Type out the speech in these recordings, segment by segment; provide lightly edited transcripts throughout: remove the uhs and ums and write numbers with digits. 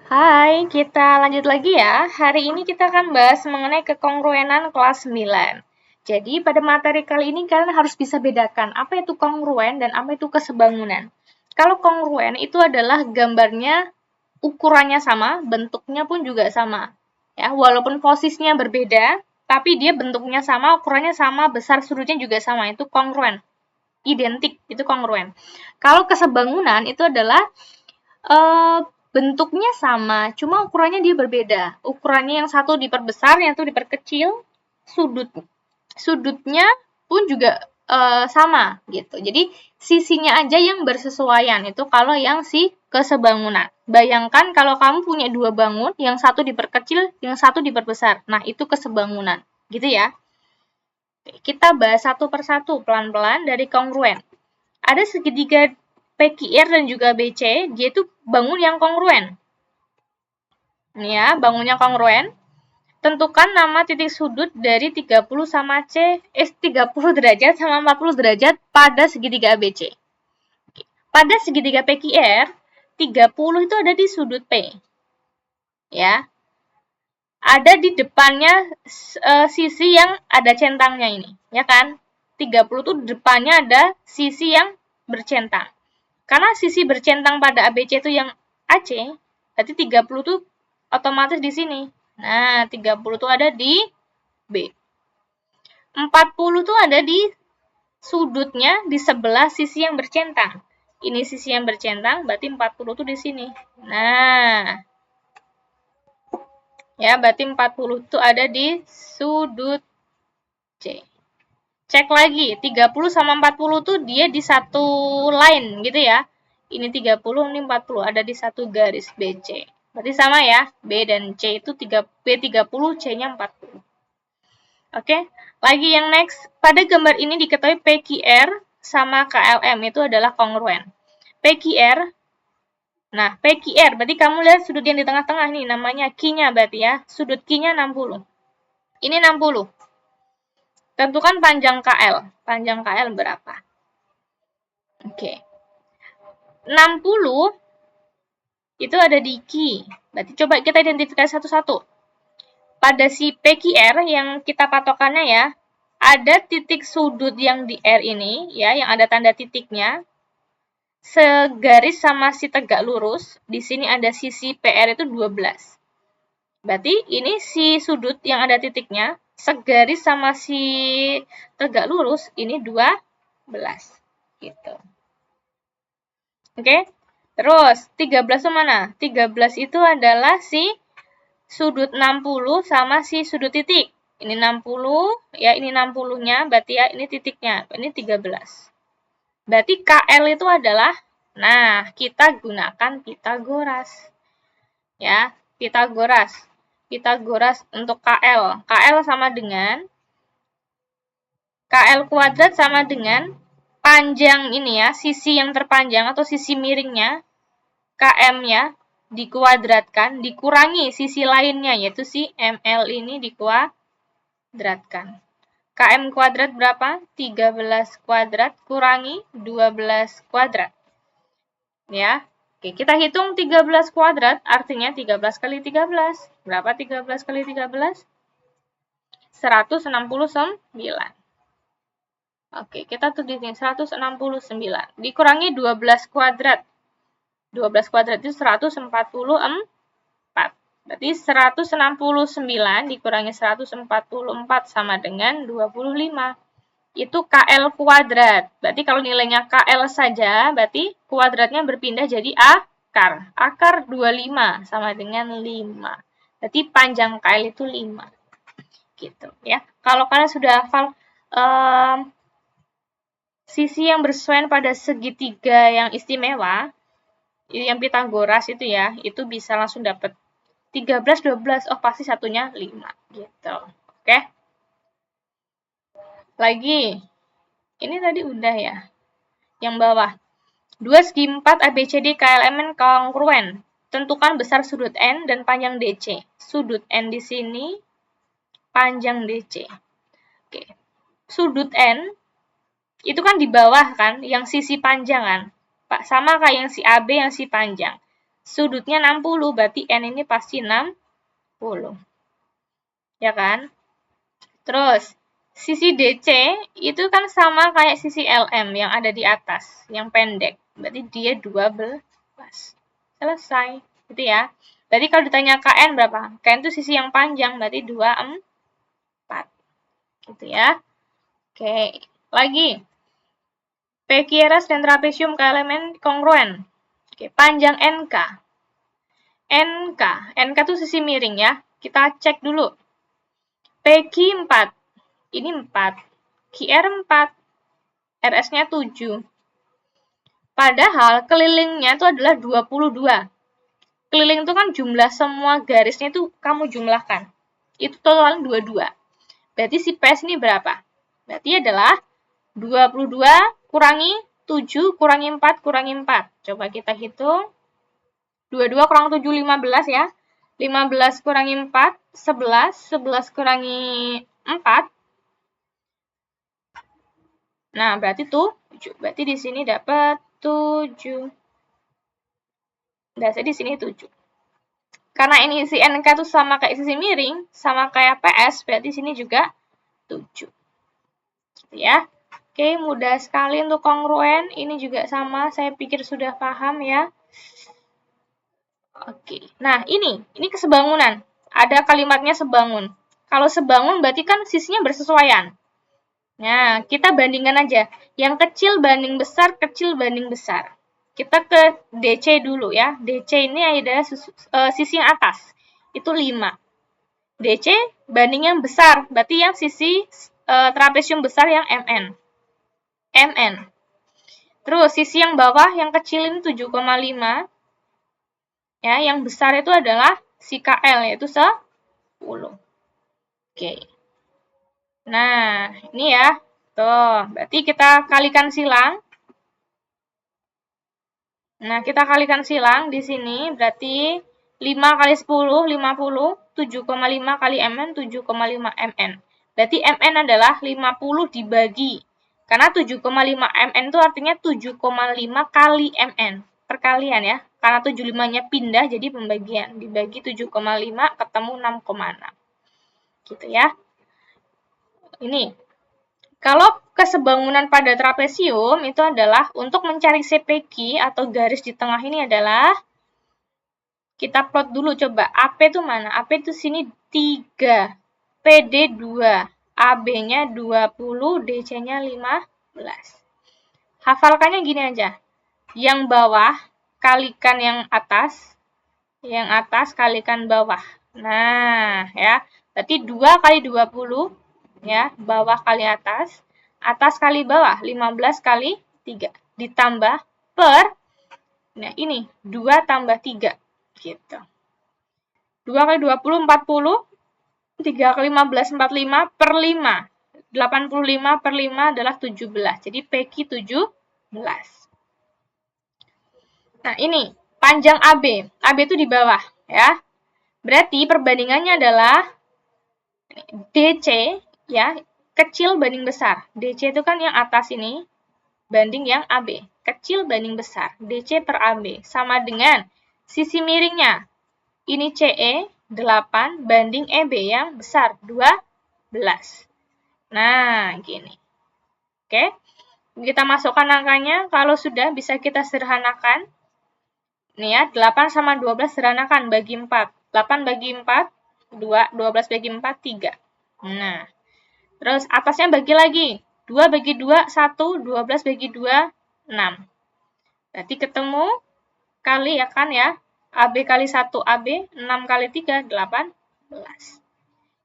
Hai, kita lanjut lagi ya. Hari ini kita akan bahas mengenai kekongruenan kelas 9. Jadi, pada materi kali ini kalian harus bisa bedakan apa itu kongruen dan apa itu kesebangunan. Kalau kongruen itu adalah gambarnya ukurannya sama, bentuknya pun juga sama. Ya, walaupun posisinya berbeda, tapi dia bentuknya sama, ukurannya sama, besar sudutnya juga sama. Itu kongruen. Identik, itu kongruen. Kalau kesebangunan itu adalah eh, bentuknya sama, cuma ukurannya dia berbeda. Ukurannya yang satu diperbesar, yang satu diperkecil, sudutnya pun juga sama gitu. Jadi sisinya aja yang bersesuaian itu kalau yang si kesebangunan. Bayangkan kalau kamu punya dua bangun, yang satu diperkecil, yang satu diperbesar. Nah, itu kesebangunan. Gitu ya. Kita bahas satu persatu pelan-pelan dari kongruen. Ada segitiga PQR dan juga BC, dia itu bangun yang kongruen. Ini ya, bangunnya kongruen. Tentukan nama titik sudut dari 30 sama 30 derajat sama 40 derajat pada segitiga ABC. Pada segitiga PQR, 30 itu ada di sudut P. Ya. Ada di depannya sisi yang ada centangnya ini, ya kan? 30 itu depannya ada sisi yang bercentang. Karena sisi bercentang pada ABC itu yang AC, berarti 30 itu otomatis di sini. Nah, 30 itu ada di B. 40 itu ada di sudutnya di sebelah sisi yang bercentang. Ini sisi yang bercentang, berarti 40 itu di sini. Nah, ya, berarti 40 itu ada di sudut C. Cek lagi, 30 sama 40 tuh dia di satu line gitu ya. Ini 30, ini 40, ada di satu garis BC. Berarti sama ya, B dan C itu B30, C-nya 40. Oke, lagi yang next. Pada gambar ini diketahui PQR sama KLM itu adalah kongruen. PQR, nah PQR berarti kamu lihat sudut yang di tengah-tengah nih, namanya Q-nya berarti ya. Sudut Q-nya 60. Ini 60. Tentukan panjang KL. Panjang KL berapa? Oke. 60 itu ada di Q. Berarti coba kita identifikasi satu-satu. Pada si PQR yang kita patokannya ya, ada titik sudut yang di R ini, ya, yang ada tanda titiknya, segaris sama si tegak lurus. Di sini ada sisi PR itu 12. Berarti ini si sudut yang ada titiknya, segaris sama si tegak lurus, ini 12. Gitu. Oke? Terus, 13 itu mana? 13 itu adalah si sudut 60 sama si sudut titik. Ini 60, ya ini 60-nya, berarti ya ini titiknya. Ini 13. Berarti KL itu adalah, nah kita gunakan Pitagoras. Ya, Pitagoras. Pitagoras untuk KL. KL sama dengan, KL kuadrat sama dengan panjang ini ya, sisi yang terpanjang atau sisi miringnya, KM-nya dikuadratkan, dikurangi sisi lainnya, yaitu si ML ini dikuadratkan. KM kuadrat berapa? 13 kuadrat kurangi 12 kuadrat. Ya, oke, kita hitung 13 kuadrat, artinya 13 kali 13. Berapa 13 kali 13? 169. Oke, kita tulis di sini 169. Dikurangi 12 kuadrat. 12 kuadrat itu 144. Berarti 169 dikurangi 144 sama dengan 25. Itu KL kuadrat. Berarti kalau nilainya KL saja, berarti kuadratnya berpindah jadi akar. Akar 25 sama dengan 5. Berarti panjang KL itu 5. Gitu ya. Kalau kalian sudah hafal sisi yang bersesuaian pada segitiga yang istimewa, yang Pitagoras itu ya, itu bisa langsung dapat 13, 12, oh pasti satunya 5, gitu. Oke? Lagi, ini tadi udah ya, yang bawah. 2 segi 4 ABCD KLMN kongruen. Tentukan besar sudut N dan panjang DC. Sudut N di sini, panjang DC. Oke. Sudut N itu kan di bawah kan, yang sisi panjang kan. Sama kayak yang si AB yang si panjang. sudutnya 60, berarti N ini pasti 60. Ya kan? Terus, sisi DC itu kan sama kayak sisi LM yang ada di atas, yang pendek. Berarti dia 12. Selesai. Gitu ya. Berarti kalau ditanya KN berapa? KN itu sisi yang panjang, berarti 24. Gitu ya. Oke, lagi. PQRS dan trapesium ke elemen kongruen. Oke, panjang NK. NK itu sisi miring ya. Kita cek dulu. PQ 4. Ini 4. QR 4. RS-nya 7. Padahal kelilingnya itu adalah 22. Keliling itu kan jumlah semua garisnya itu kamu jumlahkan. Itu total 22. Berarti si PS ini berapa? Berarti adalah 22 kurangi 7 kurangi 4 kurangi 4. Coba kita hitung. 22 kurang 7, 15 ya. 15 kurangi 4, 11. 11 kurangi 4. Nah, berarti 7. Berarti di sini dapat 7. Berarti di sini 7. Karena ini si NK itu sama kayak sisi miring, sama kayak PS, berarti sini juga 7. Gitu ya. Oke, mudah sekali untuk kongruen. Ini juga sama, saya pikir sudah paham ya. Oke, nah ini kesebangunan. Ada kalimatnya sebangun. Kalau sebangun berarti kan sisinya bersesuaian. Nah, kita bandingkan aja. Yang kecil banding besar, kecil banding besar. Kita ke DC dulu ya. DC ini adalah sisi yang atas. Itu 5. DC banding yang besar. Berarti yang sisi trapesium besar yang MN. Terus sisi yang bawah yang kecil ini 7,5. Ya, yang besar itu adalah si KL yaitu 10. Oke. Nah, ini ya. Tuh, berarti kita kalikan silang. Nah, kita kalikan silang di sini berarti 5 kali 10, 50. 7,5 kali MN, 7,5 MN. Berarti MN adalah 50 dibagi. Karena 7,5 MN itu artinya 7,5 kali MN. Perkalian ya. Karena 75-nya pindah jadi pembagian. Dibagi 7,5 ketemu 6,6. Gitu ya. Ini. Kalau kesebangunan pada trapesium itu adalah untuk mencari CPQ atau garis di tengah ini adalah kita plot dulu coba. AP itu mana? AP itu sini 3. PD 2. AB-nya 20, DC-nya 15. Hafalkannya gini aja. Yang bawah kalikan yang atas kalikan bawah. Nah, ya. Berarti 2 kali 20, ya, bawah kali atas kali bawah, 15 kali 3. Ditambah per, nah ini, 2 tambah 3. Gitu. 2 kali 20, 40. 3 kali 15, 45 per 5. 85 per 5 adalah 17. Jadi PQ 17. Nah, ini panjang AB. AB itu di bawah, ya. Berarti perbandingannya adalah DC, ya, kecil banding besar. DC itu kan yang atas ini banding yang AB. Kecil banding besar. DC per AB sama dengan sisi miringnya. Ini CE 8 banding EB yang besar 12. Nah, gini. Oke. Kita masukkan angkanya. Kalau sudah bisa kita sederhanakan. Nih ya, 8 sama 12 sederhanakan, bagi 4. 8 bagi 4, 2. 12 bagi 4, 3. Nah, terus atasnya bagi lagi. 2 bagi 2, 1. 12 bagi 2, 6. Berarti ketemu kali ya kan ya. AB kali 1 AB, 6 kali 3, 18.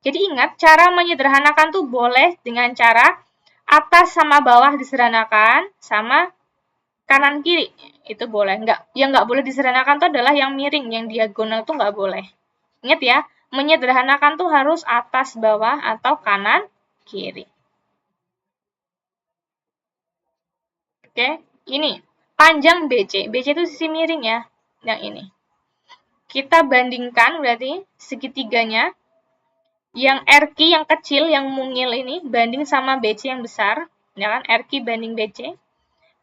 Jadi ingat, cara menyederhanakan tuh boleh dengan cara atas sama bawah disederhanakan, sama kanan kiri itu boleh. Yang nggak boleh disederhanakan itu adalah yang miring, yang diagonal tuh nggak boleh. Ingat ya, menyederhanakan tuh harus atas bawah atau kanan kiri. Oke, ini panjang BC. BC itu sisi miring ya, yang ini. Kita bandingkan berarti segitiganya. Yang RQ yang kecil, yang mungil ini, banding sama BC yang besar. Ya kan, RQ banding BC.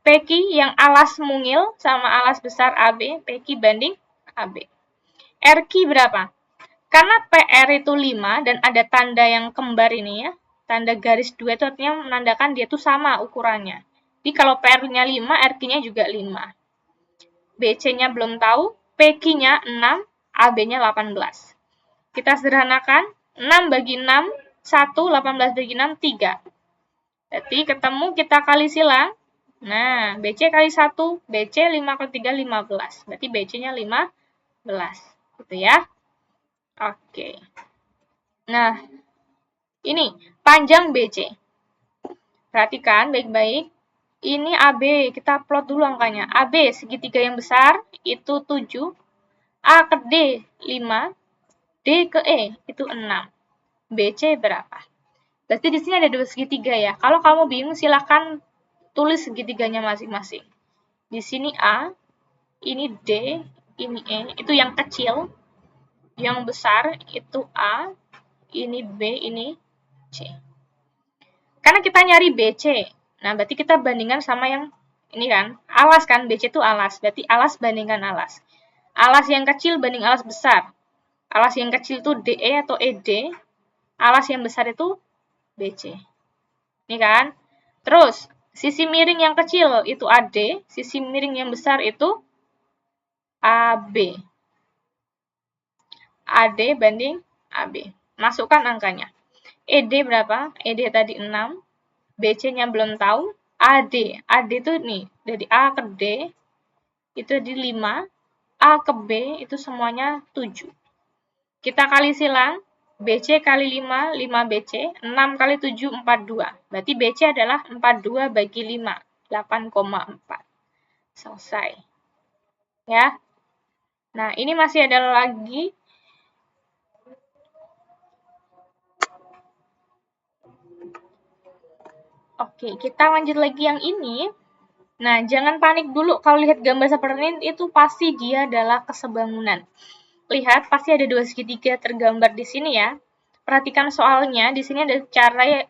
PQ yang alas mungil sama alas besar AB, PQ banding AB. RQ berapa? Karena PR itu 5 dan ada tanda yang kembar ini ya, tanda garis 2 itu artinya menandakan dia tuh sama ukurannya. Jadi kalau PR-nya 5, RQ-nya juga 5. BC-nya belum tahu, PQ-nya 6, AB-nya 18. Kita sederhanakan, 6 bagi 6, 1, 18 bagi 6, 3. Berarti ketemu kita kali silang. Nah, BC kali 1, BC 5 kali 3, 15. Berarti BC-nya 15. Gitu ya. Oke. Nah, ini panjang BC. Perhatikan baik-baik. Ini AB, kita plot dulu angkanya. AB segitiga yang besar itu 7, A ke D 5, D ke E itu 6. BC berapa? Berarti di sini ada dua segitiga ya. Kalau kamu bingung silahkan tulis segitiganya masing-masing. Di sini A, ini D, ini E, itu yang kecil. Yang besar itu A, ini B, ini C. Karena kita nyari BC. Nah, berarti kita bandingkan sama yang ini kan. Alas kan, BC itu alas. Berarti alas bandingkan alas. Alas yang kecil banding alas besar. Alas yang kecil itu DE atau ED. Alas yang besar itu BC. Ini kan. Terus, sisi miring yang kecil itu AD. Sisi miring yang besar itu AB. AD banding AB. Masukkan angkanya. ED berapa? ED tadi 6. BC-nya belum tahu. AD. AD itu nih, dari A ke D itu di 5. A ke B itu semuanya 7. Kita kali silang. BC kali 5, 5 BC. 6 kali 7, 42. Berarti BC adalah 42 bagi 5. 8,4. Selesai. Ya. Nah, ini masih ada lagi. Oke, kita lanjut lagi yang ini. Nah, jangan panik dulu kalau lihat gambar seperti ini, itu pasti dia adalah kesebangunan. Lihat, pasti ada dua segitiga tergambar di sini ya. Perhatikan soalnya, di sini ada cara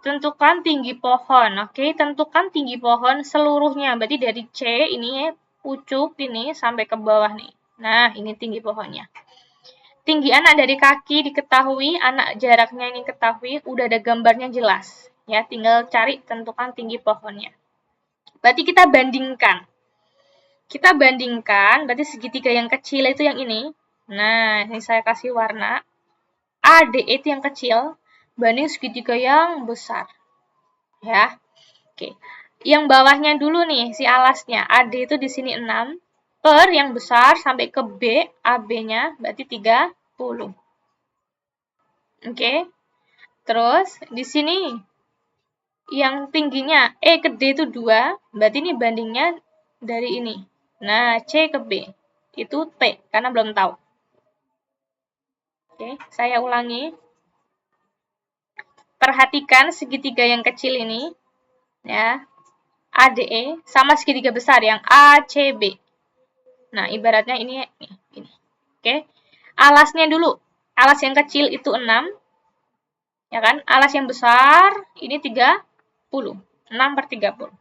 tentukan tinggi pohon. Oke, tentukan tinggi pohon seluruhnya. Berarti dari C ini pucuk ini sampai ke bawah nih. Nah, ini tinggi pohonnya. Tinggi anak dari kaki diketahui, anak jaraknya ini ketahui, udah ada gambarnya jelas. Ya, tinggal cari tentukan tinggi pohonnya. Berarti kita bandingkan. Kita bandingkan, berarti segitiga yang kecil itu yang ini. Nah, ini saya kasih warna. ADE itu yang kecil, banding segitiga yang besar. Ya, oke. Yang bawahnya dulu nih, si alasnya. AD itu di sini 6. Per yang besar sampai ke B, AB-nya berarti 30. Oke. Terus di sini yang tingginya E ke D itu 2, berarti ini bandingnya dari ini. Nah, C ke B itu T karena belum tahu. Oke, saya ulangi. Perhatikan segitiga yang kecil ini ya. ADE sama segitiga besar yang ACB. Nah, ibaratnya ini. Oke. Alasnya dulu. Alas yang kecil itu 6. Ya kan? Alas yang besar ini 30. 6/30.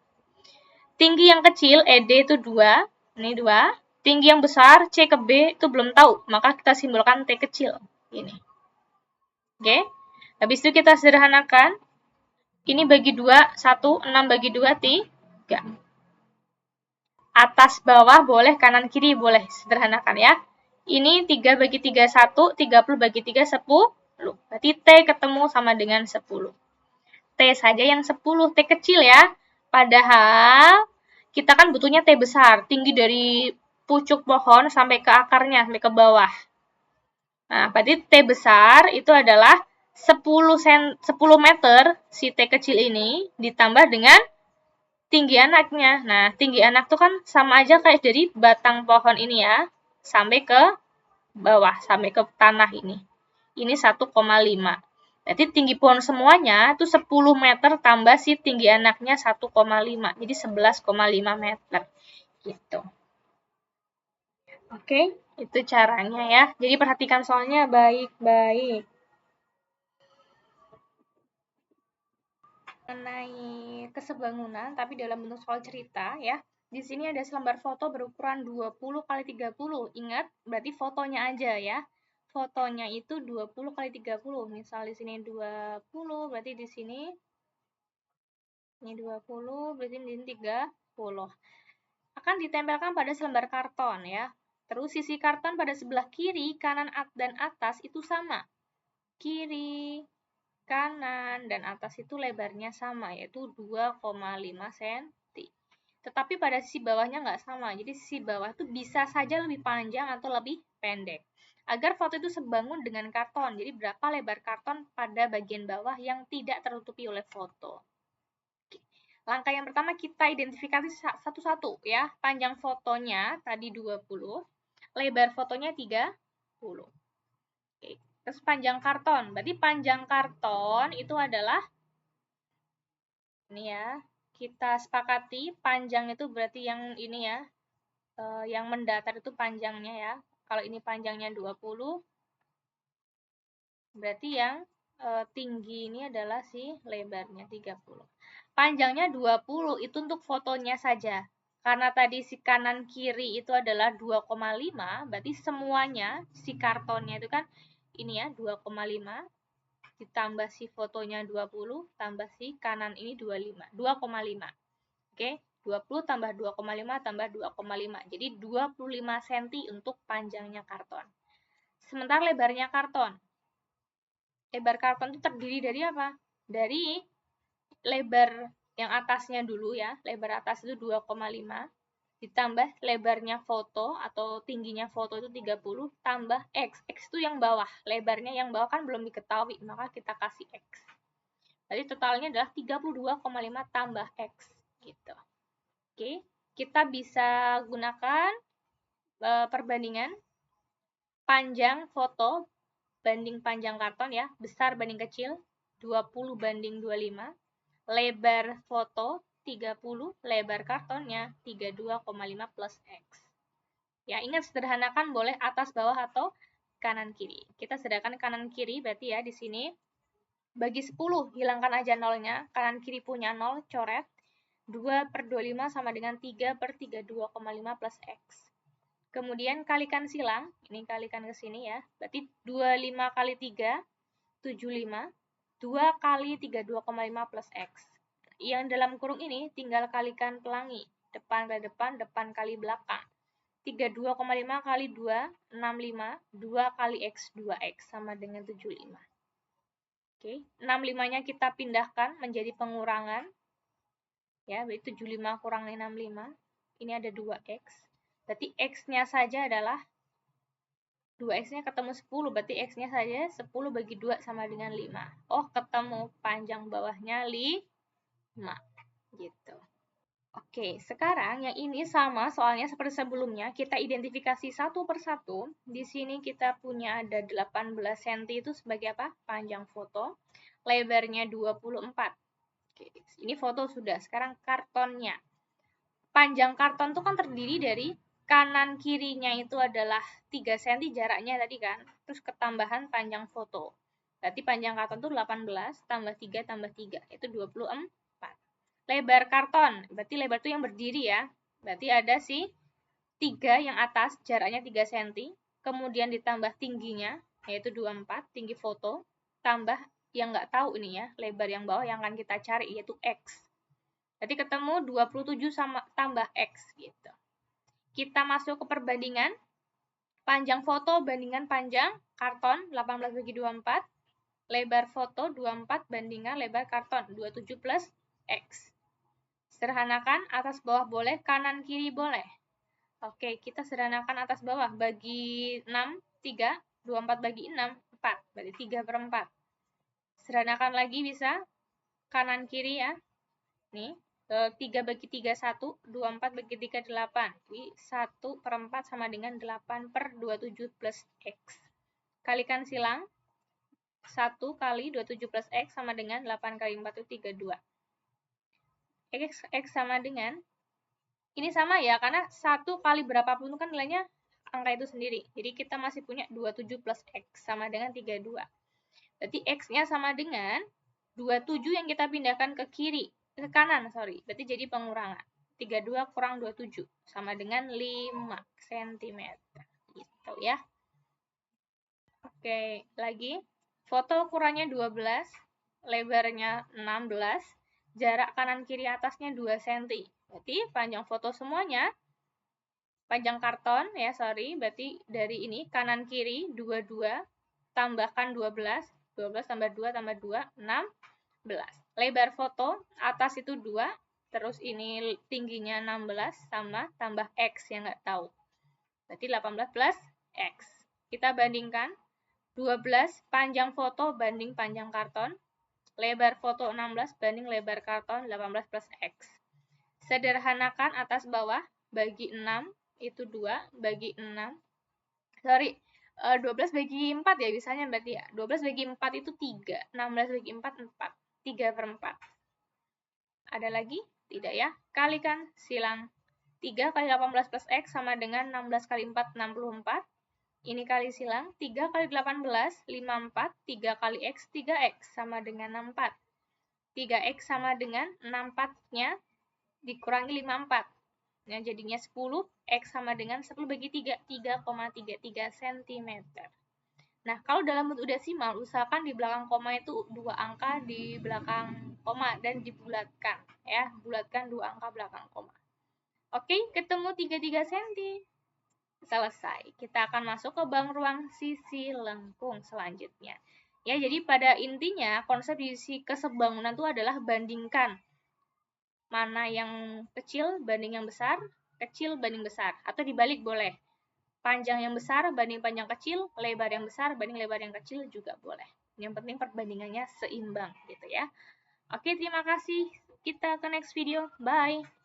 Tinggi yang kecil ED itu 2. Ini 2. Tinggi yang besar C ke B itu belum tahu. Maka kita simbolkan T kecil. Ini. Oke. Habis itu kita sederhanakan. Ini bagi 2, 1, 6 bagi 2, 3. Atas bawah boleh, kanan kiri boleh. Sederhanakan ya. Ini 3 bagi 3, 1, 30 bagi 3, 10. Berarti T ketemu sama dengan 10. T saja yang 10, T kecil ya. Padahal kita kan butuhnya T besar, tinggi dari pucuk pohon sampai ke akarnya, sampai ke bawah. Nah, berarti T besar itu adalah 10 meter si T kecil ini ditambah dengan tinggi anaknya. Nah, tinggi anak tuh kan sama aja kayak dari batang pohon ini ya, sampai ke bawah, sampai ke tanah ini. Ini 1,5. Berarti tinggi pohon semuanya itu 10 meter tambah si tinggi anaknya 1,5. Jadi 11,5 meter. Gitu. Oke, itu caranya ya. Jadi perhatikan soalnya baik-baik. Mengenai kesebangunan, tapi dalam bentuk soal cerita ya. Di sini ada selembar foto berukuran 20 x 30. Ingat, berarti fotonya aja ya. Fotonya itu 20 x 30. Misal di sini 20, berarti di sini ini 20, berarti di sini 30. Akan ditempelkan pada selembar karton ya. Terus sisi karton pada sebelah kiri, kanan, dan atas itu sama. Kiri, kanan, dan atas itu lebarnya sama, yaitu 2,5 cm. Tetapi pada sisi bawahnya nggak sama, jadi sisi bawah itu bisa saja lebih panjang atau lebih pendek. Agar foto itu sebangun dengan karton, jadi berapa lebar karton pada bagian bawah yang tidak tertutupi oleh foto. Oke. Langkah yang pertama kita identifikasi satu-satu ya. Panjang fotonya tadi 20, lebar fotonya 30. Oke. Terus panjang karton, berarti panjang karton itu adalah ini ya. Kita sepakati panjang itu berarti yang ini ya, yang mendatar itu panjangnya ya. Kalau ini panjangnya 20, berarti yang tinggi ini adalah si lebarnya 30. Panjangnya 20 itu untuk fotonya saja. Karena tadi si kanan kiri itu adalah 2,5, berarti semuanya si kartonnya itu kan ini ya 2,5 ditambah si fotonya 20 tambah si kanan ini 2,5. Oke, 20 tambah 2,5 tambah 2,5. Jadi 25 cm untuk panjangnya karton. Sementara lebarnya karton. Lebar karton itu terdiri dari apa? Dari lebar yang atasnya dulu ya. Lebar atas itu 2,5 ditambah lebarnya foto atau tingginya foto itu 30 tambah X. X itu yang bawah. Lebarnya yang bawah kan belum diketahui, maka kita kasih X. Jadi totalnya adalah 32,5 tambah X gitu. Oke, kita bisa gunakan perbandingan panjang foto banding panjang karton ya, besar banding kecil, 20 banding 25, lebar foto 30, lebar kartonnya 32,5 plus X. Ya, ingat sederhanakan boleh atas bawah atau kanan kiri. Kita sederhanakan kanan kiri berarti ya di sini bagi 10, hilangkan aja nolnya, kanan kiri punya 0, coret. 2 per 25 sama dengan 3 per 32,5 plus X. Kemudian kalikan silang, ini kalikan ke sini ya, berarti 25 kali 3, 75, 2 kali 32,5 plus X. Yang dalam kurung ini tinggal kalikan pelangi, depan kali depan, depan kali belakang. 32,5 kali 2, 65, 2 kali X, 2X, sama dengan 75. Oke, 65-nya kita pindahkan menjadi pengurangan, ya, berarti 75 kurang 65, ini ada 2X, berarti X-nya saja adalah 2X-nya ketemu 10, berarti X-nya saja 10 bagi 2 sama dengan 5. Oh, ketemu panjang bawahnya 5, gitu. Oke, sekarang yang ini sama soalnya seperti sebelumnya, kita identifikasi satu persatu. Di sini kita punya ada 18 cm itu sebagai apa? Panjang foto, lebarnya 24. Oke, ini foto sudah, sekarang kartonnya. Panjang karton itu kan terdiri dari kanan kirinya itu adalah 3 cm jaraknya tadi kan, terus ketambahan panjang foto. Berarti panjang karton itu 18 tambah 3 tambah 3, itu 24. Lebar karton, berarti lebar itu yang berdiri ya, berarti ada si 3 yang atas, jaraknya 3 cm, kemudian ditambah tingginya, yaitu 24, tinggi foto, tambah yang nggak tahu ini ya, lebar yang bawah yang akan kita cari, yaitu X. Jadi ketemu 27 sama tambah X gitu. Kita masuk ke perbandingan. Panjang foto bandingan panjang karton 18 bagi 24. Lebar foto 24 bandingan lebar karton 27 plus X. Sederhanakan atas bawah boleh, kanan kiri boleh. Oke, kita sederhanakan atas bawah. Bagi 6, 3. 24 bagi 6, 4. Berarti 3 per 4. Sederhanakan lagi bisa kanan kiri ya. Nih. 3 bagi 3, 1, 24 bagi 3, 8. Jadi 1 per 4 sama dengan 8 per 27 plus X. Kalikan silang, 1 kali 27 plus X sama dengan 8 kali 4 itu 32. X sama dengan, ini sama ya, karena 1 kali berapapun itu kan nilainya angka itu sendiri. Jadi kita masih punya 27 plus X sama dengan 32. Berarti X-nya sama dengan 27 yang kita pindahkan ke kiri. Ke kanan, sorry. Berarti jadi pengurangan. 32 kurang 27 sama dengan 5 cm. Gitu ya. Oke, lagi. Foto ukurannya 12, lebarnya 16, jarak kanan kiri atasnya 2 cm. Berarti panjang foto semuanya, panjang karton ya, berarti dari ini kanan kiri 22, tambahkan 12, 12 tambah 2 tambah 2, 16. Lebar foto atas itu 2, terus ini tingginya 16 sama tambah X yang nggak tahu. Berarti 18 plus X. Kita bandingkan 12 panjang foto banding panjang karton. Lebar foto 16 banding lebar karton 18 plus X. Sederhanakan atas bawah, bagi 6 itu 2, bagi 6. 12 bagi 4 ya bisanya berarti ya. 12 bagi 4 itu 3, 16 bagi 4, 4. 3/4. Ada lagi? Tidak ya. Kalikan silang. 3 kali 18 plus X sama dengan 16 kali 4, 64. Ini kali silang. 3 kali 18, 54. 3 kali X, 3X sama dengan 64. 3X sama dengan 64-nya dikurangi 54. Nah, jadinya 10. X sama dengan 10 bagi 3, 3,33 cm. Nah, kalau dalam bentuk desimal, usahakan di belakang koma itu 2 angka di belakang koma dan dibulatkan. Ya, bulatkan 2 angka belakang koma. Oke, ketemu 33 cm. Selesai. Kita akan masuk ke bank ruang sisi lengkung selanjutnya. Ya, jadi pada intinya konsep sisi kesebangunan itu adalah bandingkan mana yang kecil banding yang besar, kecil banding besar, atau dibalik boleh. Panjang yang besar banding panjang kecil, lebar yang besar banding lebar yang kecil juga boleh. Yang penting perbandingannya seimbang gitu ya. Oke, terima kasih. Kita ke next video. Bye.